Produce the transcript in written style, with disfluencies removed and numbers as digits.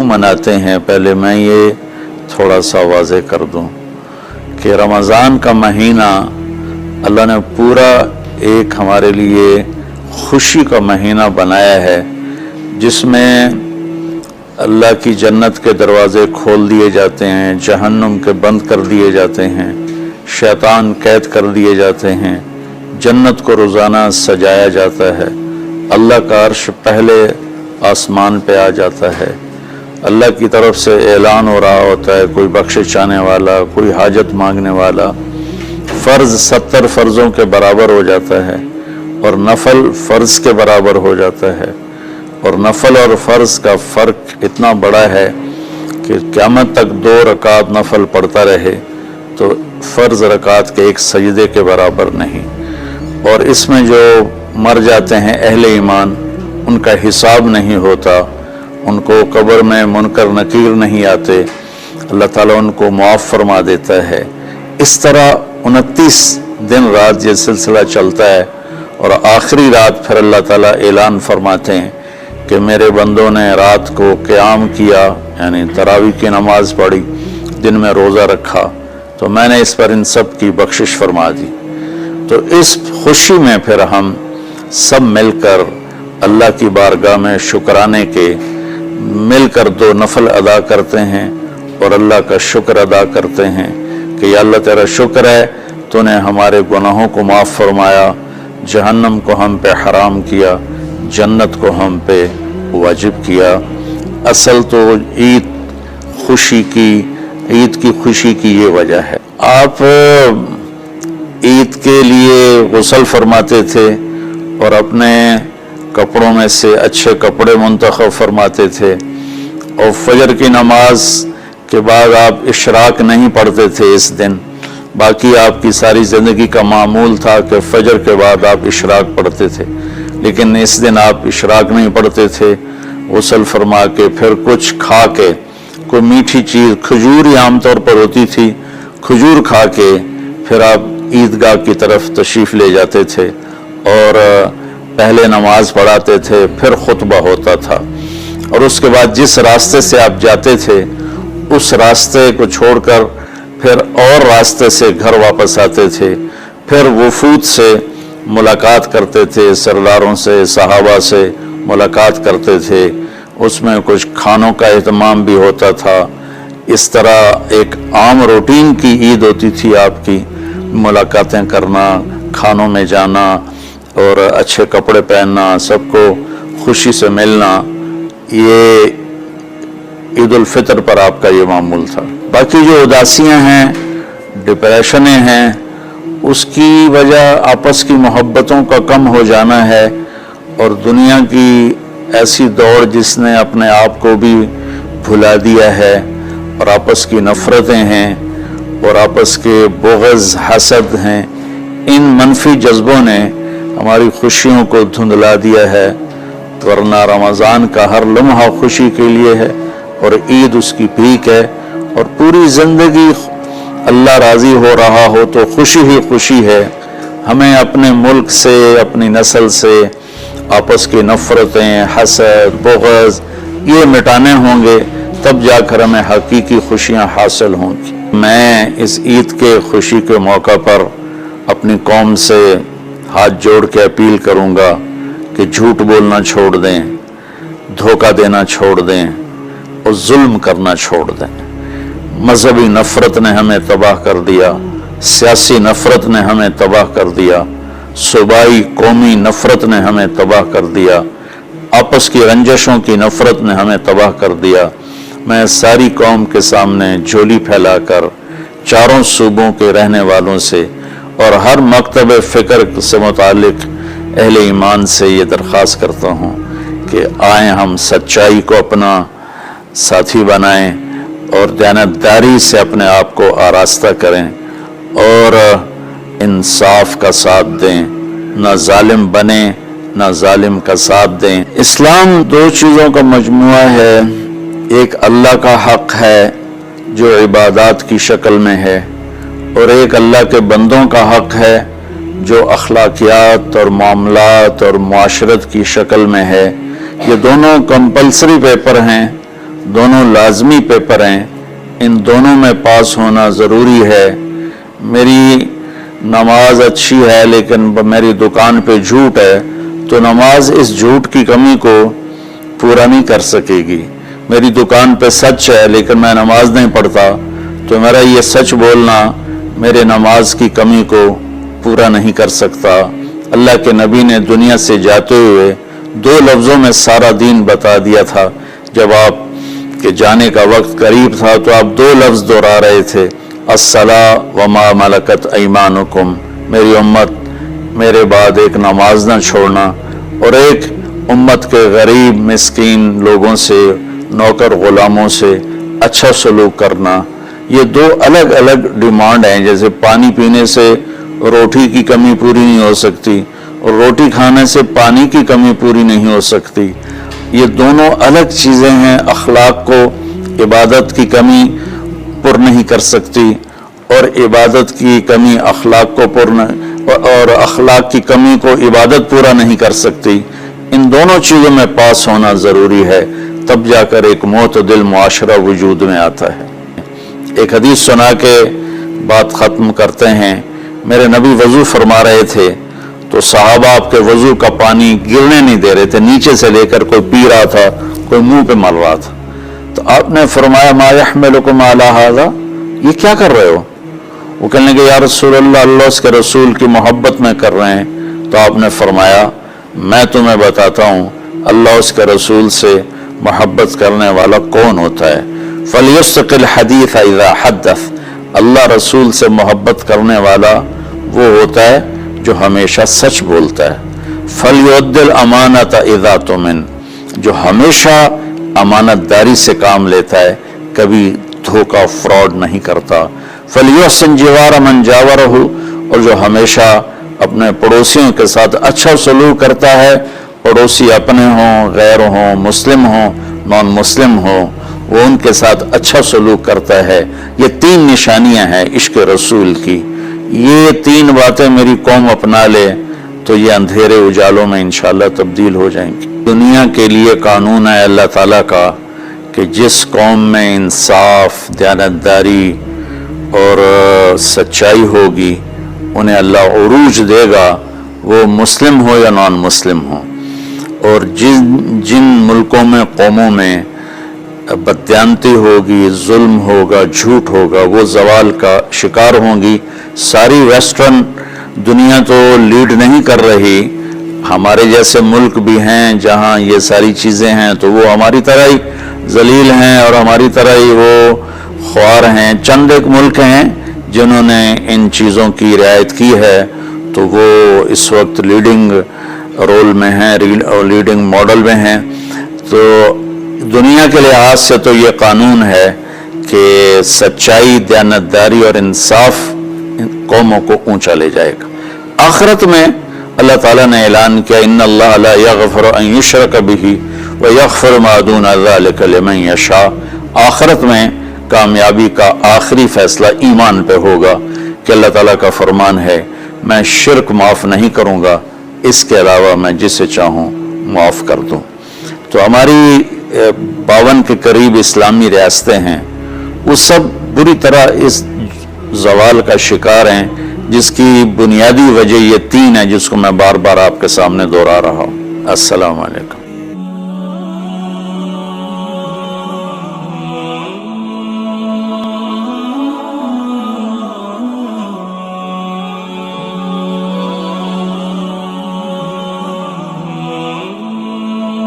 مناتے ہیں، پہلے میں یہ تھوڑا سا واضح کر دوں کہ رمضان کا مہینہ اللہ نے پورا ایک ہمارے لیے خوشی کا مہینہ بنایا ہے، جس میں اللہ کی جنت کے دروازے کھول دیے جاتے ہیں، جہنم کے بند کر دیے جاتے ہیں، شیطان قید کر دیے جاتے ہیں، جنت کو روزانہ سجایا جاتا ہے، اللہ کا عرش پہلے آسمان پہ آ جاتا ہے، اللہ کی طرف سے اعلان ہو رہا ہوتا ہے، کوئی بخشش چاہنے والا، کوئی حاجت مانگنے والا، فرض 70 فرضوں کے برابر ہو جاتا ہے اور نفل فرض کے برابر ہو جاتا ہے، اور نفل اور فرض کا فرق اتنا بڑا ہے کہ قیامت تک 2 رکعت نفل پڑھتا رہے تو فرض رکعت کے ایک سجدے کے برابر نہیں، اور اس میں جو مر جاتے ہیں اہل ایمان ان کا حساب نہیں ہوتا، ان کو قبر میں منکر نکیر نہیں آتے، اللہ تعالیٰ ان کو معاف فرما دیتا ہے۔ اس طرح 29 دن رات یہ سلسلہ چلتا ہے، اور آخری رات پھر اللہ تعالیٰ اعلان فرماتے ہیں کہ میرے بندوں نے رات کو قیام کیا، یعنی تراویح کی نماز پڑھی، دن میں روزہ رکھا، تو میں نے اس پر ان سب کی بخشش فرما دی۔ تو اس خوشی میں پھر ہم سب مل کر اللہ کی بارگاہ میں شکرانے کے مل کر 2 نفل ادا کرتے ہیں اور اللہ کا شکر ادا کرتے ہیں کہ یا اللہ تیرا شکر ہے تو نے ہمارے گناہوں کو معاف فرمایا، جہنم کو ہم پہ حرام کیا، جنت کو ہم پہ واجب کیا۔ اصل تو عید کی خوشی کی یہ وجہ ہے۔ آپ عید کے لیے غسل فرماتے تھے اور اپنے کپڑوں میں سے اچھے کپڑے منتخب فرماتے تھے، اور فجر کی نماز کے بعد آپ اشراق نہیں پڑھتے تھے اس دن، باقی آپ کی ساری زندگی کا معمول تھا کہ فجر کے بعد آپ اشراق پڑھتے تھے، لیکن اس دن آپ اشراق نہیں پڑھتے تھے، غسل فرما کے پھر کچھ کھا کے، کوئی میٹھی چیز، کھجور ہی عام طور پر ہوتی تھی، کھجور کھا کے پھر آپ عیدگاہ کی طرف تشریف لے جاتے تھے اور پہلے نماز پڑھاتے تھے، پھر خطبہ ہوتا تھا، اور اس کے بعد جس راستے سے آپ جاتے تھے اس راستے کو چھوڑ کر پھر اور راستے سے گھر واپس آتے تھے، پھر وفود سے ملاقات کرتے تھے، سرداروں سے، صحابہ سے ملاقات کرتے تھے، اس میں کچھ کھانوں کا اہتمام بھی ہوتا تھا۔ اس طرح ایک عام روٹین کی عید ہوتی تھی آپ کی، ملاقاتیں کرنا، کھانوں میں جانا اور اچھے کپڑے پہننا، سب کو خوشی سے ملنا، یہ عید الفطر پر آپ کا یہ معمول تھا۔ باقی جو اداسیاں ہیں، ڈپریشنیں ہیں، اس کی وجہ آپس کی محبتوں کا کم ہو جانا ہے، اور دنیا کی ایسی دوڑ جس نے اپنے آپ کو بھی بھلا دیا ہے، اور آپس کی نفرتیں ہیں اور آپس کے بغض، حسد ہیں، ان منفی جذبوں نے ہماری خوشیوں کو دھندلا دیا ہے، ورنہ رمضان کا ہر لمحہ خوشی کے لیے ہے اور عید اس کی بھیک ہے، اور پوری زندگی اللہ راضی ہو رہا ہو تو خوشی ہی خوشی ہے۔ ہمیں اپنے ملک سے، اپنی نسل سے آپس کی نفرتیں، حسد، بغض یہ مٹانے ہوں گے، تب جا کر ہمیں حقیقی خوشیاں حاصل ہوں گی۔ میں اس عید کے خوشی کے موقع پر اپنی قوم سے ہاتھ جوڑ کے اپیل کروں گا کہ جھوٹ بولنا چھوڑ دیں، دھوکہ دینا چھوڑ دیں اور ظلم کرنا چھوڑ دیں۔ مذہبی نفرت نے ہمیں تباہ کر دیا، سیاسی نفرت نے ہمیں تباہ کر دیا، صوبائی قومی نفرت نے ہمیں تباہ کر دیا، آپس کی رنجشوں کی نفرت نے ہمیں تباہ کر دیا۔ میں ساری قوم کے سامنے جھولی پھیلا کر چاروں صوبوں کے رہنے والوں سے اور ہر مکتب فکر سے متعلق اہل ایمان سے یہ درخواست کرتا ہوں کہ آئیں ہم سچائی کو اپنا ساتھی بنائیں اور دیانتداری سے اپنے آپ کو آراستہ کریں اور انصاف کا ساتھ دیں، نہ ظالم بنیں نہ ظالم کا ساتھ دیں۔ اسلام 2 چیزوں کا مجموعہ ہے، ایک اللہ کا حق ہے جو عبادات کی شکل میں ہے، اور ایک اللہ کے بندوں کا حق ہے جو اخلاقیات اور معاملات اور معاشرت کی شکل میں ہے۔ یہ دونوں کمپلسری پیپر ہیں، دونوں لازمی پیپر ہیں، ان دونوں میں پاس ہونا ضروری ہے۔ میری نماز اچھی ہے لیکن میری دکان پہ جھوٹ ہے، تو نماز اس جھوٹ کی کمی کو پورا نہیں کر سکے گی۔ میری دکان پہ سچ ہے لیکن میں نماز نہیں پڑھتا، تو میرا یہ سچ بولنا میرے نماز کی کمی کو پورا نہیں کر سکتا۔ اللہ کے نبی نے دنیا سے جاتے ہوئے 2 لفظوں میں سارا دین بتا دیا تھا۔ جب آپ کے جانے کا وقت قریب تھا تو آپ 2 لفظ دہرا رہے تھے، الصلاۃ وما ملکت ایمانکم، میری امت میرے بعد ایک نماز نہ چھوڑنا، اور ایک امت کے غریب مسکین لوگوں سے، نوکر غلاموں سے اچھا سلوک کرنا۔ یہ 2 الگ الگ ڈیمانڈ ہیں۔ جیسے پانی پینے سے روٹی کی کمی پوری نہیں ہو سکتی اور روٹی کھانے سے پانی کی کمی پوری نہیں ہو سکتی، یہ دونوں الگ چیزیں ہیں۔ اخلاق کو عبادت کی کمی پر نہیں کر سکتی، اور عبادت کی کمی اخلاق کو اور اخلاق کی کمی کو عبادت پورا نہیں کر سکتی۔ ان دونوں چیزوں میں پاس ہونا ضروری ہے، تب جا کر ایک معتدل معاشرہ وجود میں آتا ہے۔ ایک حدیث سنا کے بات ختم کرتے ہیں۔ میرے نبی وضو فرما رہے تھے تو صحابہ آپ کے وضو کا پانی گرنے نہیں دے رہے تھے، نیچے سے لے کر کوئی پی رہا تھا، کوئی منہ پہ مل رہا تھا، تو آپ نے فرمایا ما یحملکم علی ھذا، یہ کیا کر رہے ہو؟ وہ کہنے کہ یا رسول اللہ، اللہ اس کے رسول کی محبت میں کر رہے ہیں۔ تو آپ نے فرمایا میں تمہیں بتاتا ہوں اللہ اس کے رسول سے محبت کرنے والا کون ہوتا ہے۔ فَلْيُسْتَقِ الْحَدِيثَ إِذَا حَدَّثَ، اللہ رسول سے محبت کرنے والا وہ ہوتا ہے جو ہمیشہ سچ بولتا ہے۔ فَلْيُؤَدِّ الْأَمَانَةَ إِذَا تُؤْمِنَ، جو ہمیشہ امانت داری سے کام لیتا ہے، کبھی دھوکہ فراڈ نہیں کرتا۔ فَلْيُحْسِنْ جِوَارَ مَنْ جَاوَرَهُ، اور جو ہمیشہ اپنے پڑوسیوں کے ساتھ اچھا سلوک کرتا ہے، پڑوسی اپنے ہوں، غیر ہوں، مسلم ہوں، نان مسلم ہوں، وہ ان کے ساتھ اچھا سلوک کرتا ہے۔ یہ 3 نشانیاں ہیں عشق رسول کی۔ یہ 3 باتیں میری قوم اپنا لے تو یہ اندھیرے اجالوں میں انشاءاللہ تبدیل ہو جائیں گی۔ دنیا کے لیے قانون ہے اللہ تعالیٰ کا کہ جس قوم میں انصاف، دیانتداری اور سچائی ہوگی انہیں اللہ عروج دے گا، وہ مسلم ہو یا نان مسلم ہو۔ اور جن ملکوں میں، قوموں میں بددیانتی ہوگی، ظلم ہوگا، جھوٹ ہوگا، وہ زوال کا شکار ہوں گی۔ ساری ویسٹرن دنیا تو لیڈ نہیں کر رہی، ہمارے جیسے ملک بھی ہیں جہاں یہ ساری چیزیں ہیں، تو وہ ہماری طرح ہی ذلیل ہیں اور ہماری طرح ہی وہ خوار ہیں۔ چند ایک ملک ہیں جنہوں نے ان چیزوں کی رعایت کی ہے، تو وہ اس وقت لیڈنگ رول میں ہیں، لیڈنگ ماڈل میں ہیں۔ تو دنیا کے لحاظ سے تو یہ قانون ہے کہ سچائی، دیانتداری اور انصاف قوموں کو اونچا لے جائے گا۔ آخرت میں اللہ تعالیٰ نے اعلان کیا ان اللہ لا یغفر ان یشرک بہ ویغفر ما دون ذلک لمن یشاء۔ آخرت میں کامیابی کا آخری فیصلہ ایمان پہ ہوگا کہ اللہ تعالیٰ کا فرمان ہے میں شرک معاف نہیں کروں گا، اس کے علاوہ میں جسے چاہوں معاف کر دوں۔ تو ہماری 52 کے قریب اسلامی ریاستیں ہیں، وہ سب بری طرح اس زوال کا شکار ہیں، جس کی بنیادی وجہ یہ 3 ہے جس کو میں بار بار آپ کے سامنے دہرا رہا ہوں۔ السلام علیکم۔